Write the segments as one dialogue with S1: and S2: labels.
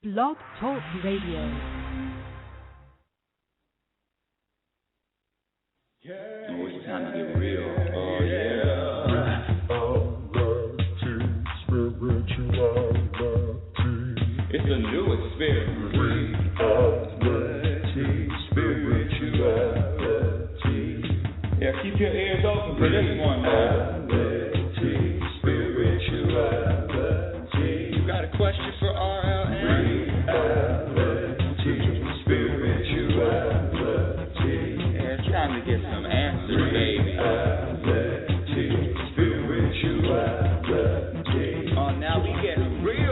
S1: Blog Talk Radio.
S2: Oh, it's time to get real. Oh, yeah. It's a new experience. Spirituality. Yeah, keep your ears open for this one now. Spirituality. You got a question for RLN? Spirituality. Yeah, it's time to get some answers, baby. Spirituality. Oh, now we get real.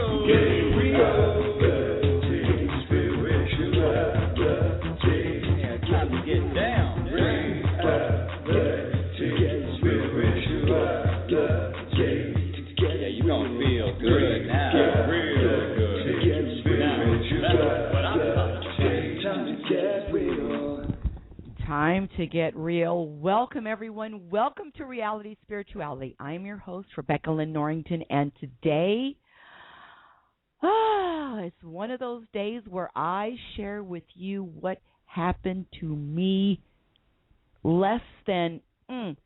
S1: Time to get real. Welcome, everyone. Welcome to Reality Spirituality. I'm your host, Rebecca Lynn Norrington, and today, it's one of those days where I share with you what happened to me less than 2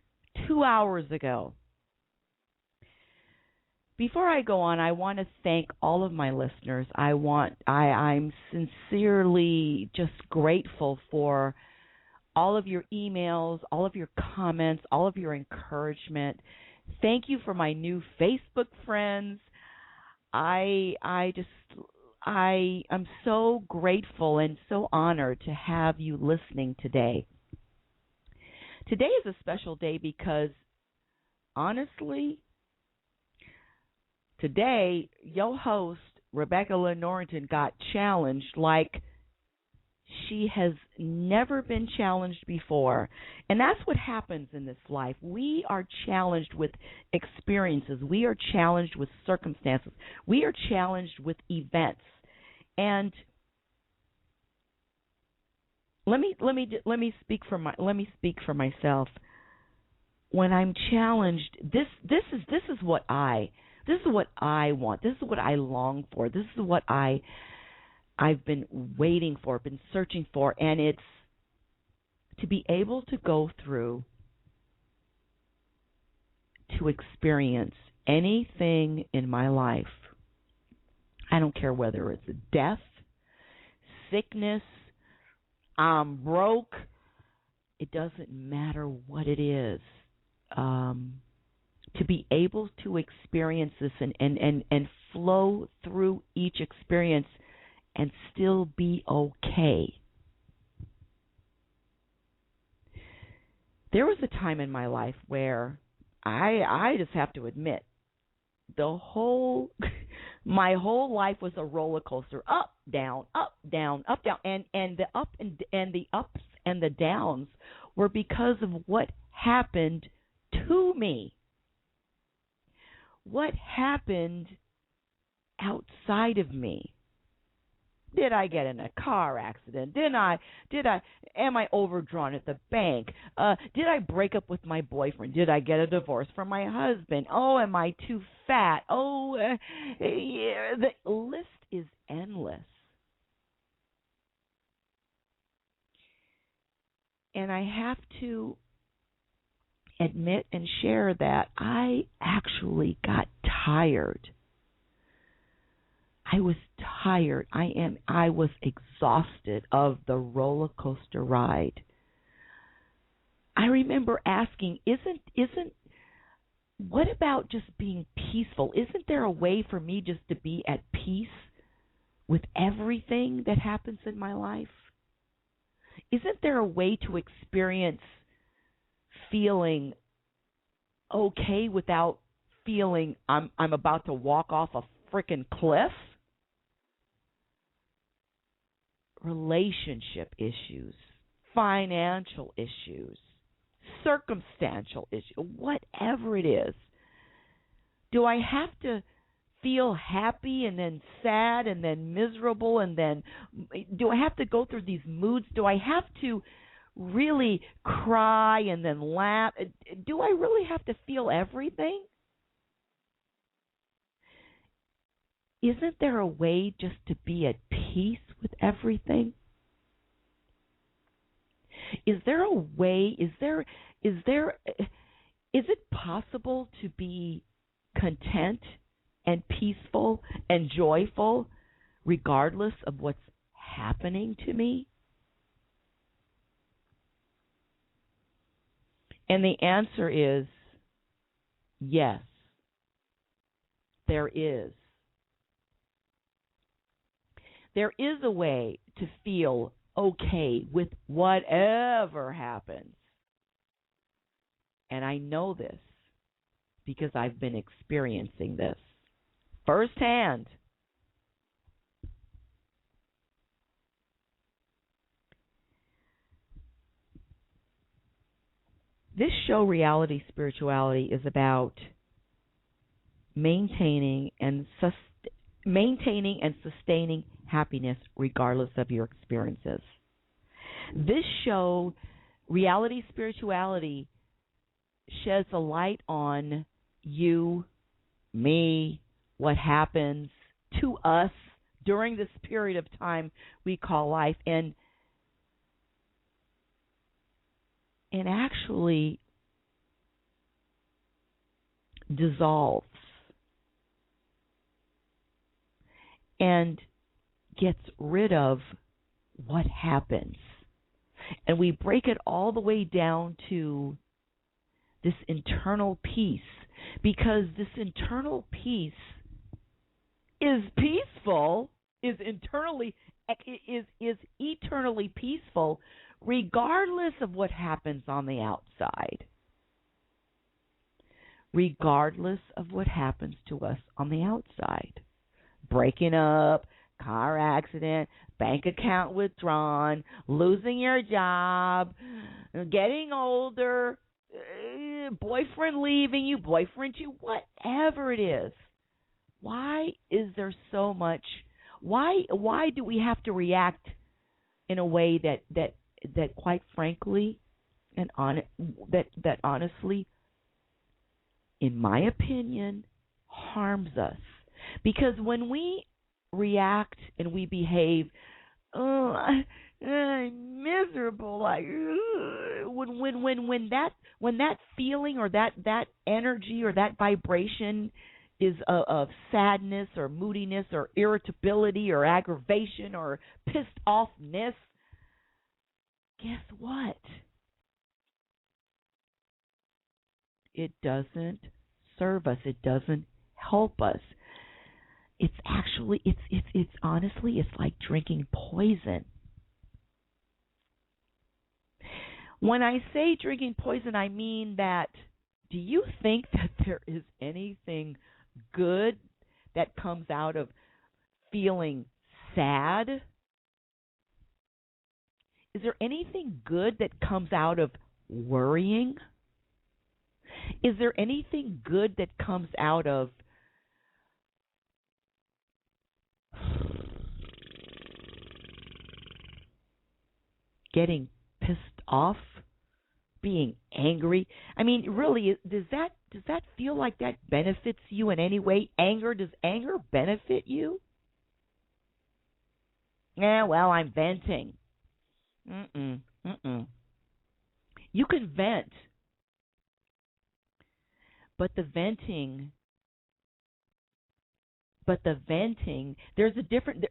S1: hours ago. Before I go on, I want to thank all of my listeners. I'm sincerely just grateful for all of your emails, all of your comments, all of your encouragement. Thank you for my new Facebook friends. I'm so grateful and so honored to have you listening today. Today is a special day because, honestly, today your host, Rebecca Lynn Norrington, got challenged like she has never been challenged before. And that's what happens in this life. We are challenged with experiences. We are challenged with circumstances. We are challenged with events. And let me speak for myself. When I'm challenged, this is what I want. This is what I long for. This is what I've been waiting for, been searching for, and it's to be able to go through, to experience anything in my life. I don't care whether it's death, sickness, I'm broke. It doesn't matter what it is. To be able to experience this and flow through each experience and still be okay. There was a time in my life where I just have to admit, my whole life was a roller coaster, up, down, up, down, up, down, and the the ups and the downs were because of what happened to me. What happened outside of me? Did I get in a car accident? Am I overdrawn at the bank? Did I break up with my boyfriend? Did I get a divorce from my husband? Oh, am I too fat? Oh, yeah, the list is endless. And I have to admit and share that I actually got tired. I was tired. I was exhausted of the roller coaster ride. I remember asking, what about just being peaceful? Isn't there a way for me just to be at peace with everything that happens in my life? Isn't there a way to experience feeling okay without feeling I'm about to walk off a freaking cliff? Relationship issues, financial issues, circumstantial issues, whatever it is. Do I have to feel happy and then sad and then miserable and then do I have to go through these moods? Do I have to really cry and then laugh? Do I really have to feel everything? isn't there a way just to be at peace with everything? Is there a way, is it possible to be content and peaceful and joyful regardless of what's happening to me? And the answer is yes, there is. There is a way to feel okay with whatever happens. And I know this because I've been experiencing this firsthand. This show, Reality Spirituality, is about maintaining and sustaining happiness regardless of your experiences. This show, Reality Spirituality, sheds a light on you, me, what happens to us during this period of time we call life, and actually dissolves and gets rid of what happens. And we break it all the way down to this internal peace, because this internal peace is peaceful, is eternally peaceful, regardless of what happens on the outside. Regardless of what happens to us on the outside. Breaking up, car accident, bank account withdrawn, losing your job, getting older, boyfriend leaving you, boyfriend you, whatever it is. Why is there so much? Why do we have to react in a way that quite frankly and that honestly, in my opinion, harms us? Because when we react and we behave, I'm miserable, like when that feeling or that energy or that vibration is of sadness or moodiness or irritability or aggravation or pissed offness, guess what? It doesn't serve us. It doesn't help us. It's actually, it's honestly, it's like drinking poison. When I say drinking poison, I mean that, do you think that there is anything good that comes out of feeling sad? Is there anything good that comes out of worrying? Is there anything good that comes out of getting pissed off, being angry? I mean, really, does that feel like that benefits you in any way? Does anger benefit you? Yeah, well, I'm venting. You can vent, but the venting, there's a different,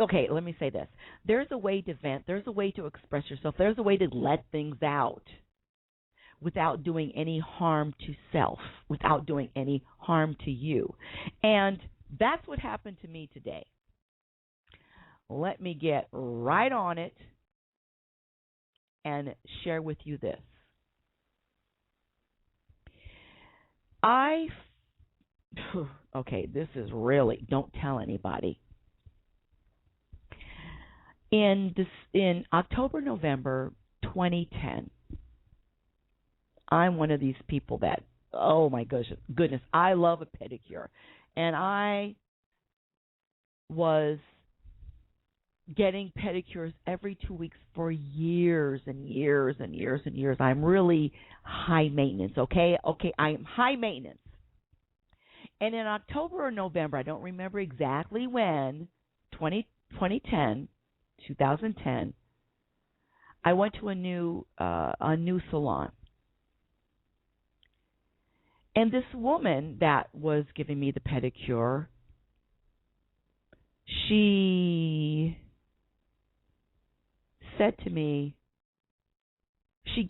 S1: okay, let me say this. There's a way to vent. There's a way to express yourself. There's a way to let things out without doing any harm to self, without doing any harm to you. And that's what happened to me today. Let me get right on it and share with you this. Okay, this is really, don't tell anybody. In October, November 2010, I'm one of these people that, oh my goodness, I love a pedicure. And I was getting pedicures every 2 weeks for years and years and years and years. I'm really high maintenance, okay? Okay, I am high maintenance. And in October or November, I don't remember exactly when, 2010, I went to a new salon. And this woman that was giving me the pedicure, she said to me, she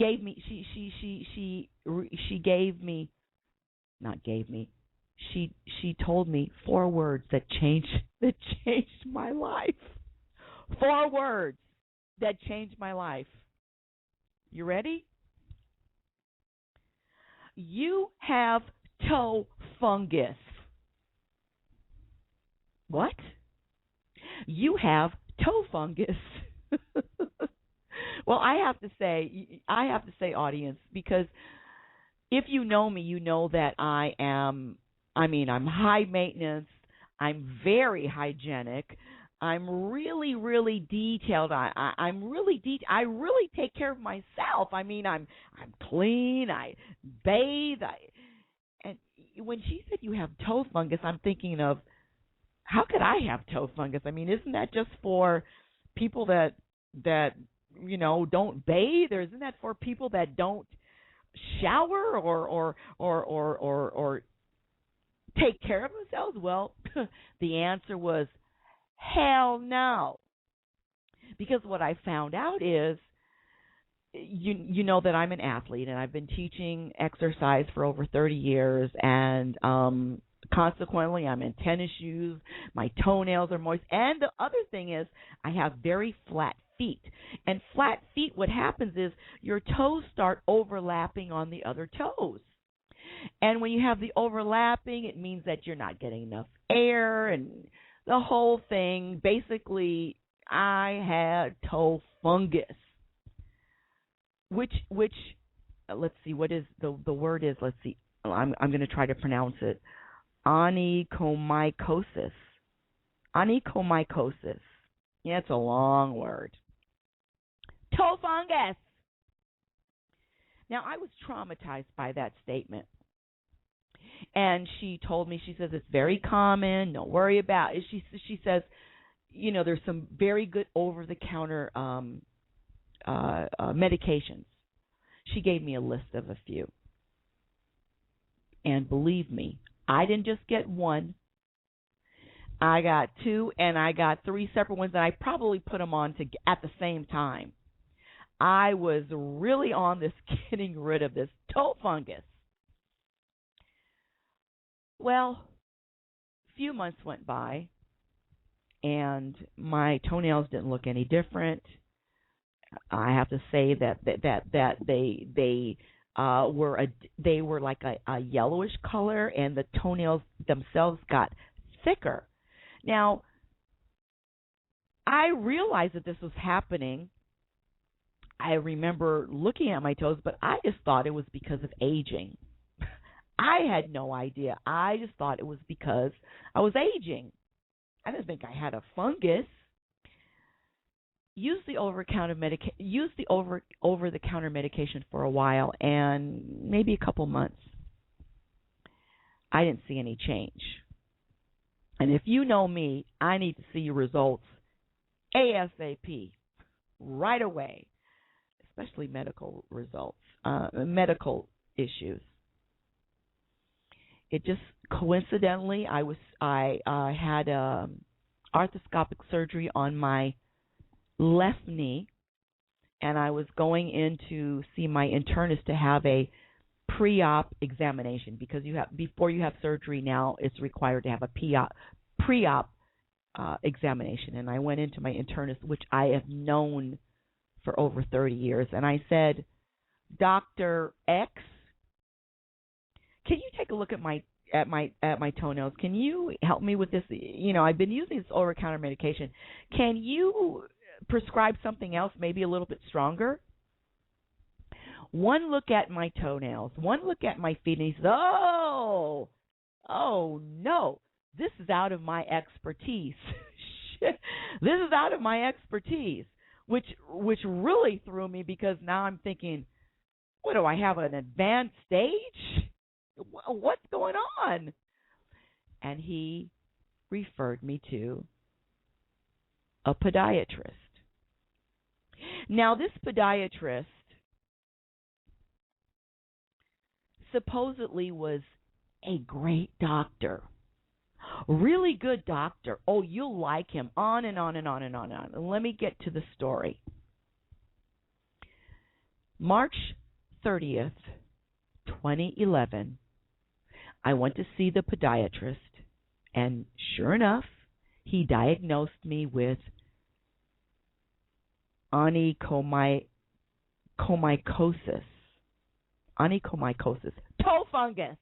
S1: told me 4 words that changed my life. 4 words that changed my life. You ready? You have toe fungus. What? You have toe fungus. Well, I have to say, audience, because if you know me, you know that I'm high maintenance. I'm very hygienic. I'm really, really detailed. I really take care of myself. I mean, I'm clean. I bathe. And when she said you have toe fungus, I'm thinking of, how could I have toe fungus? I mean, isn't that just for people that don't bathe, or isn't that for people that don't shower or take care of themselves? Well, the answer was hell no. Because what I found out is, you know that I'm an athlete, and I've been teaching exercise for over 30 years, and consequently, I'm in tennis shoes. My toenails are moist. And the other thing is, I have very flat feet. And flat feet, what happens is your toes start overlapping on the other toes. And when you have the overlapping, it means that you're not getting enough air and the whole thing. Basically, I had toe fungus, which let's see, what is the word is, let's see, I'm going to try to pronounce it. Onychomycosis. Onychomycosis. Yeah, it's a long word. Toe fungus. Now, I was traumatized by that statement. And she told me, she says, it's very common, don't worry about it. She says, there's some very good over-the-counter medications. She gave me a list of a few. And believe me, I didn't just get one. I got 2, and I got 3 separate ones, and I probably put them on at the same time. I was really on this getting rid of this toe fungus. Well, a few months went by, and my toenails didn't look any different. I have to say that they were like a yellowish color, and the toenails themselves got thicker. Now, I realized that this was happening. I remember looking at my toes, but I just thought it was because of aging. I had no idea. I just thought it was because I was aging. I didn't think I had a fungus. Used the over-the-counter medication for a while, and maybe a couple months. I didn't see any change. And if you know me, I need to see your results ASAP, right away, especially medical results, medical issues. It just coincidentally, I had arthroscopic surgery on my left knee, and I was going in to see my internist to have a pre-op examination, because before you have surgery now, it's required to have a pre-op examination. And I went into my internist, which I have known for over 30 years, and I said, Dr. X, can you take a look at my toenails? Can you help me with this? I've been using this over-the-counter medication. Can you prescribe something else, maybe a little bit stronger? One look at my toenails, one look at my feet, and he says, oh no, this is out of my expertise. This is out of my expertise, which really threw me, because now I'm thinking, what do I have, an advanced stage? What's going on? and he referred me to a podiatrist. Now, this podiatrist supposedly was a great doctor, really good doctor. Oh, you'll like him, on and on and on and on and on. Let me get to the story. March 30th, 2011, I went to see the podiatrist, and sure enough, he diagnosed me with onychomycosis, toe fungus.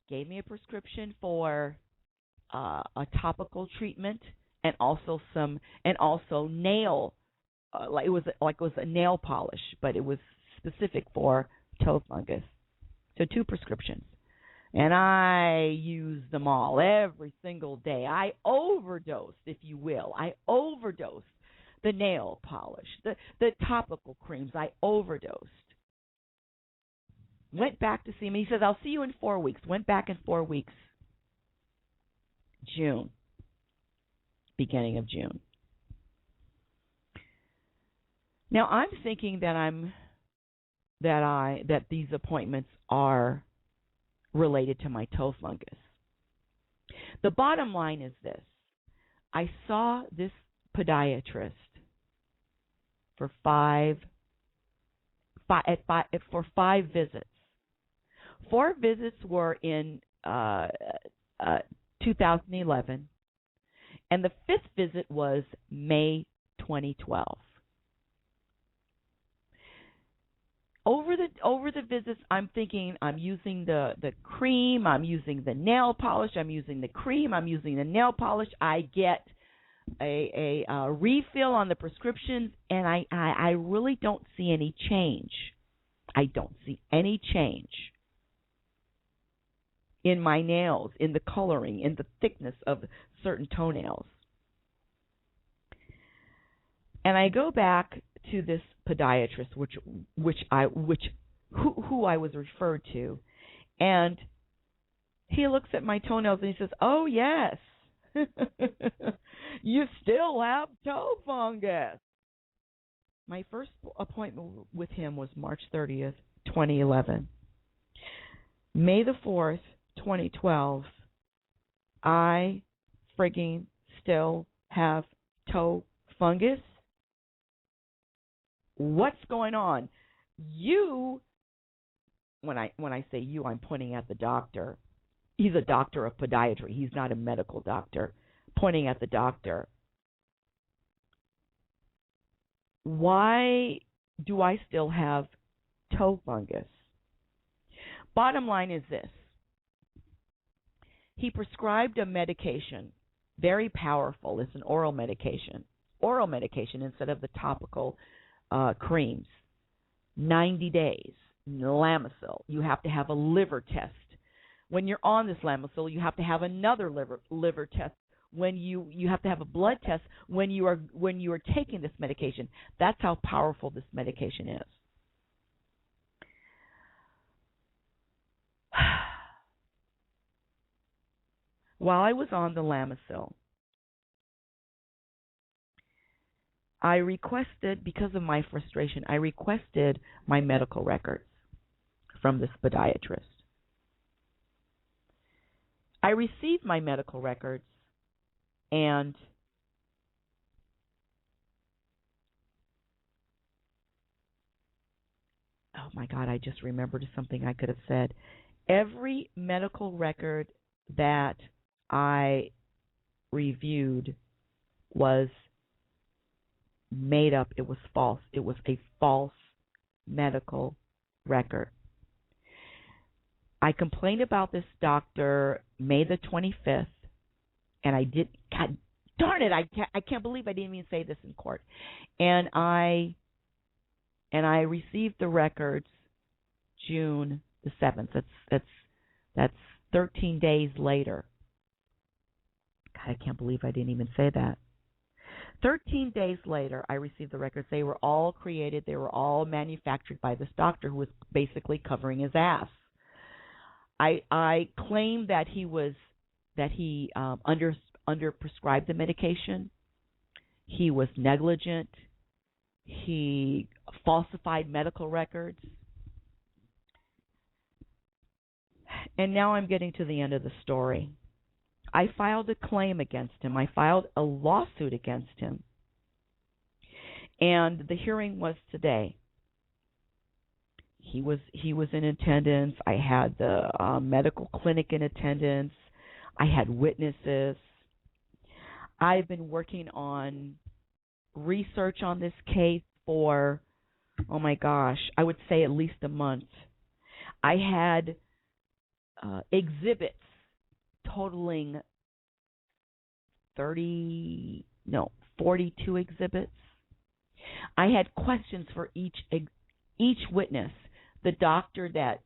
S1: Gave me a prescription for a topical treatment, and also nail, it was a nail polish, but it was specific for toe fungus. So 2 prescriptions. And I used them all every single day. I overdosed, if you will. I overdosed the nail polish, the topical creams. I overdosed. Went back to see him. He says, I'll see you in 4 weeks. Went back in 4 weeks. June. Beginning of June. Now I'm thinking that these appointments are related to my toe fungus. The bottom line is this. I saw this podiatrist for 5 visits. 4 visits were in 2011, and the 5th visit was May 2012. Over the visits, I'm thinking I'm using the cream, I'm using the nail polish, I'm using the cream, I'm using the nail polish. I get a refill on the prescriptions, and I really don't see any change. I don't see any change in my nails, in the coloring, in the thickness of certain toenails. And I go back to this podiatrist, who I was referred to, and he looks at my toenails and he says, "Oh yes, you still have toe fungus." My first appointment with him was March 30th, 2011. May the 4th, 2012, I frigging still have toe fungus. What's going on? You, when I say you, I'm pointing at the doctor. He's a doctor of podiatry. He's not a medical doctor. Pointing at the doctor. Why do I still have toe fungus? Bottom line is this. He prescribed a medication, very powerful. It's an oral medication instead of the topical creams. 90 days, Lamisil. You have to have a liver test. When you're on this Lamisil, you have to have another liver test. When you have to have a blood test when you are taking this medication. That's how powerful this medication is. While I was on the Lamisil, I requested, because of my frustration, I requested my medical records from this podiatrist. I received my medical records, and oh my God, I just remembered something I could have said. Every medical record that I reviewed was made up. It was false. It was a false medical record. I complained about this doctor May the 25th, and I did. God darn it! I can't believe I didn't even say this in court. And I received the records June the 7th. That's 13 days later. God, I can't believe I didn't even say that. 13 days later, I received the records. They were all created. They were all manufactured by this doctor who was basically covering his ass. I claim that he under prescribed the medication. He was negligent. He falsified medical records. And now I'm getting to the end of the story. I filed a claim against him. I filed a lawsuit against him. And the hearing was today. He was in attendance. I had the medical clinic in attendance. I had witnesses. I've been working on research on this case for, oh my gosh, I would say at least a month. I had exhibits totaling 42 exhibits. I had questions for each witness. The doctor that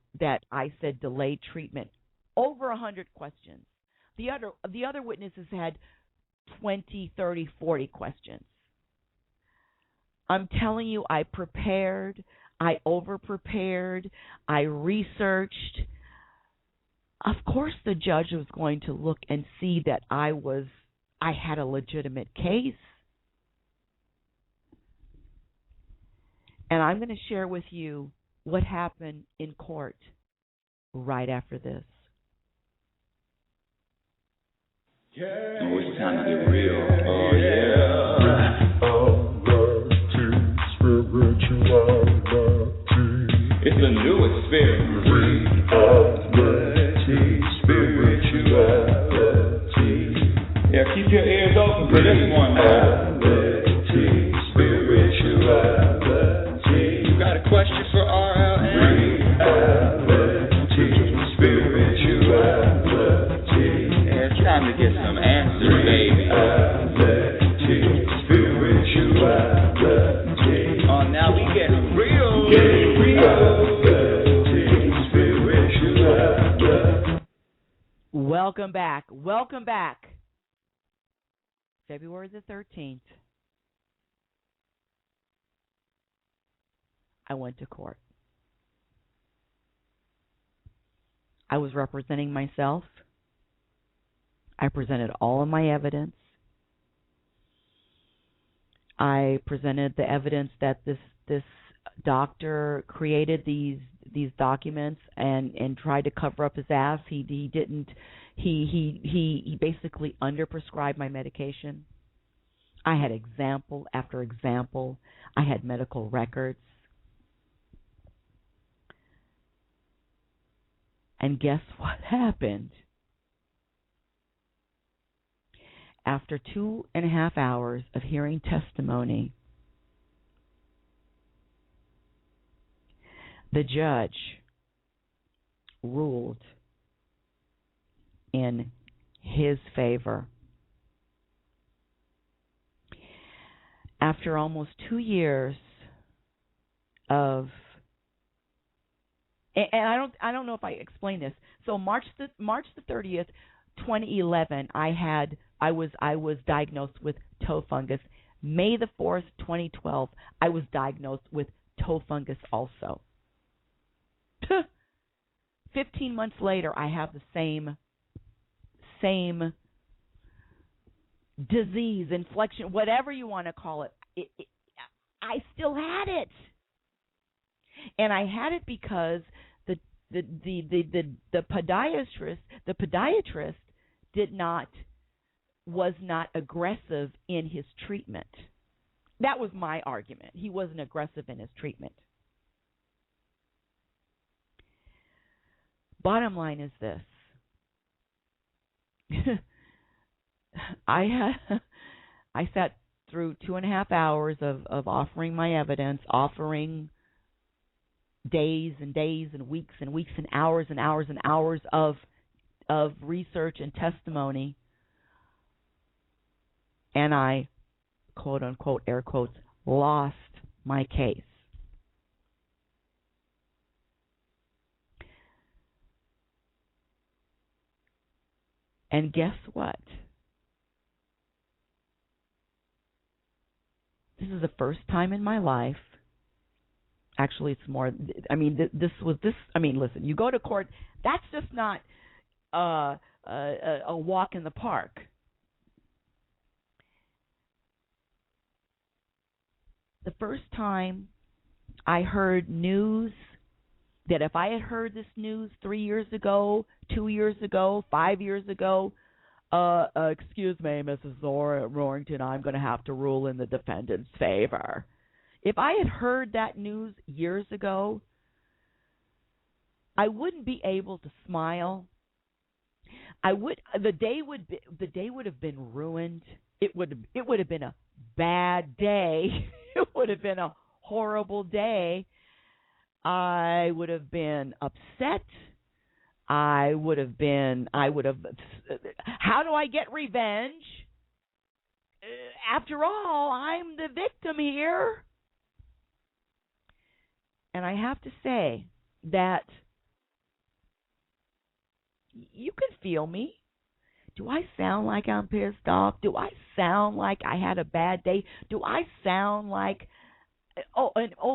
S1: I said delayed treatment, over 100 questions. The other witnesses had 20, 30, 40 questions. I'm telling you, I prepared, I over-prepared, I researched. Of course the judge was going to look and see that I had a legitimate case. And I'm going to share with you what happened in court right after this.
S2: Oh, it's time to get real. Oh, yeah. It's a new experience. Reality-spirituality. Yeah, keep your ears open for this one, man. Reality-spirituality. You got a question for RLN? Reality-spirituality. Yeah, it's time to get some answers, baby. Reality-spirituality. Oh, now we get real.
S1: Welcome back. Welcome back. February the 13th. I went to court. I was representing myself. I presented all of my evidence. I presented the evidence that this doctor created these documents and tried to cover up his ass. He didn't. He basically underprescribed my medication. I had example after example. I had medical records. And guess what happened? After 2.5 hours of hearing testimony, the judge ruled in his favor. After almost 2 years of, and I don't know if I explained this. So March the 30th, 2011, I was diagnosed with toe fungus. May the 4th, 2012, I was diagnosed with toe fungus also. 15 months later, I have the same disease, inflection, whatever you want to call it. I still had it, and I had it because the podiatrist was not aggressive in his treatment. That was my argument. He wasn't aggressive in his treatment. Bottom line is this. I sat through 2.5 hours of offering my evidence, offering days and days and weeks and weeks and hours and hours and hours of research and testimony, and I, quote unquote, air quotes, lost my case. And guess what? This is the first time in my life Actually, it's more. I mean, this was this. I mean, listen. You go to court. That's just not a walk in the park. The first time I heard news that if I had heard this news 3 years ago, 2 years ago, 5 years ago, excuse me, Mrs. Norrington, I'm going to have to rule in the defendant's favor. If I had heard that news years ago, I wouldn't be able to smile. The day would have been ruined. It would have been a bad day. It would have been a horrible day. I would have been upset. How do I get revenge? After all, I'm the victim here. And I have to say that you can feel me. Do I sound like I'm pissed off? Do I sound like I had a bad day? Do I sound like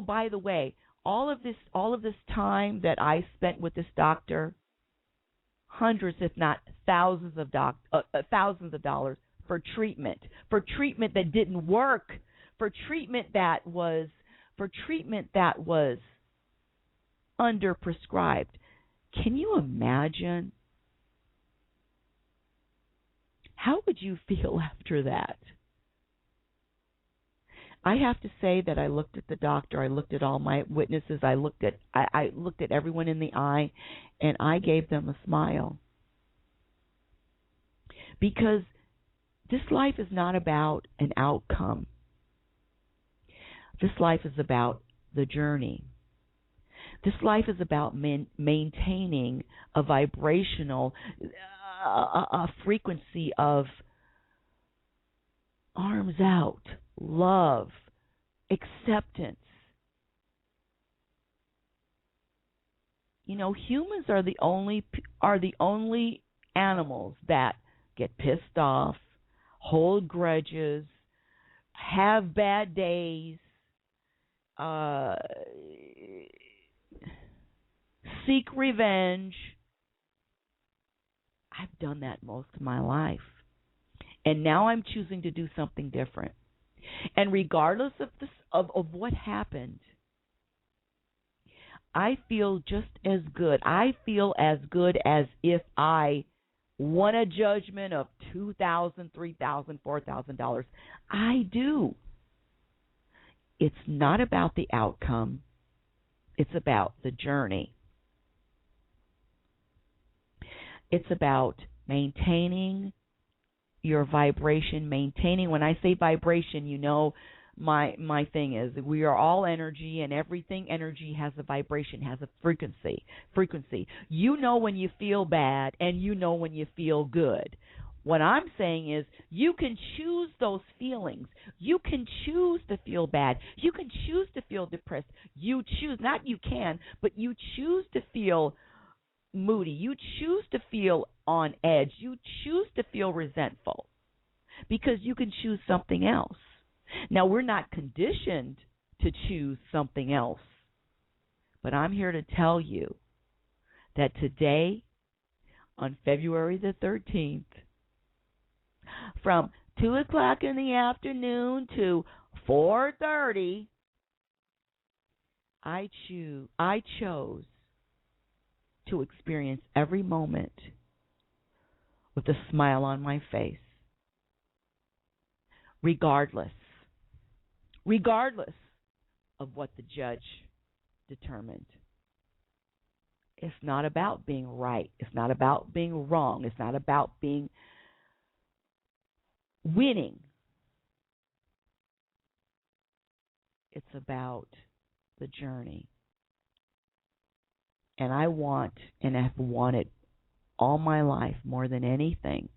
S1: by the way, all of this time that I spent with this doctor, hundreds if not thousands of dollars for treatment that didn't work, for treatment that was underprescribed. Can you imagine? How would you feel after that? I have to say that I looked at the doctor, I looked at all my witnesses, I looked at everyone in the eye, and I gave them a smile. Because this life is not about an outcome. This life is about the journey. This life is about maintaining a vibrational, a frequency of arms out, love, acceptance. You know, humans are the only animals that get pissed off, hold grudges, have bad days, seek revenge. I've done that most of my life. And now I'm choosing to do something different. And regardless of what happened, I feel just as good. I feel as good as if I won a judgment of $2,000, $3,000, $4,000. I do. It's not about the outcome. It's about the journey. It's about maintaining your vibration, when I say vibration, you know, my thing is we are all energy, and everything energy has a vibration, has a frequency. You know when you feel bad, and you know when you feel good. What I'm saying is you can choose those feelings. You can choose to feel bad. You can choose to feel depressed. You choose, not you can, but you choose to feel moody. You choose to feel on edge. You choose to feel resentful because you can choose something else. Now, we're not conditioned to choose something else, but I'm here to tell you that today, on February the 13th, from 2 o'clock in the afternoon to 4:30, I chose to experience every moment with a smile on my face, regardless of what the judge determined. It's not about being right. It's not about being wrong. It's not about being winning. It's about the journey. And I want, and have wanted all my life more than anything,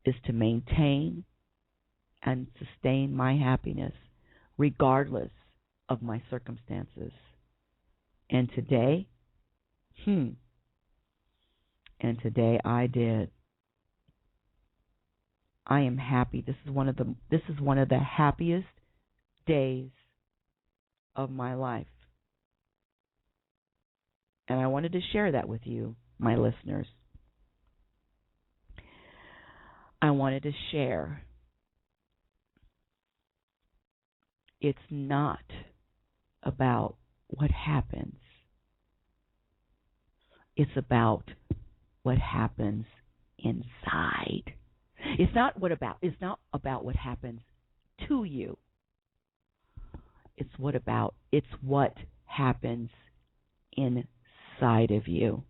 S1: is to maintain and sustain my happiness regardless of my circumstances. And today, I did. I am happy. This is one of the happiest days of my life. And I wanted to share that with you, my listeners. I wanted to share. It's not about what happens. It's about what happens inside. It's not about what happens to you. It's what happens inside of you.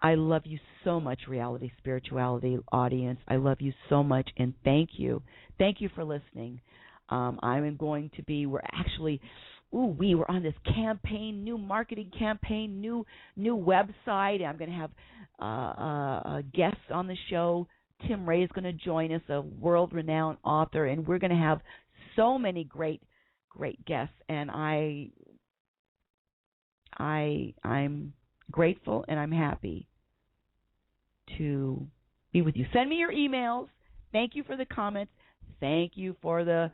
S1: I love you so much, Reality Spirituality audience. I love you so much, and thank you. Thank you for listening. I'm going to be, we're on this campaign, new marketing campaign, new website. I'm going to have guests on the show. Tim Ray is going to join us, a world-renowned author, and we're going to have so many great guests. And I'm grateful and I'm happy to be with you. Send me your emails. Thank you for the comments. Thank you for the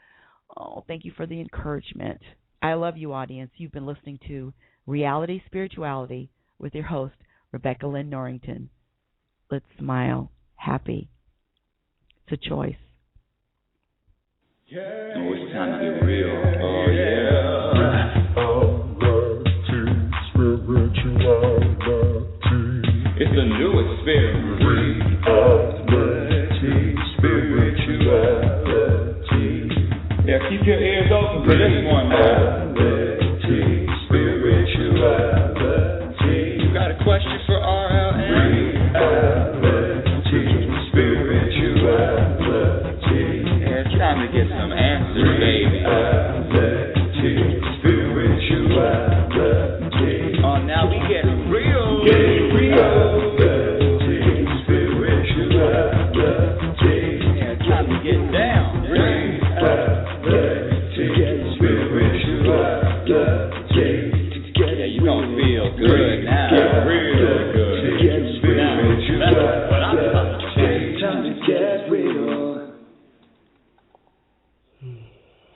S1: encouragement. I love you, audience. You've been listening to Reality Spirituality with your host, Rebecca Lynn Norrington. Let's smile. Happy. It's a choice.
S2: Oh, it's time to get real. Oh, yeah. It's a new experience. Reality Spirituality. Yeah, keep your ears open for this one, man. Reality Spirituality. You got a question for RLN? Reality Spirituality. Yeah, it's time to get some answers, baby. Reality Spirituality. Oh, now we get real. Get real. Reality Spirituality. Yeah, it's time to get down. Yeah, you gonna feel good now. Get real good. Now, that's what I'm talking about. Time to get real.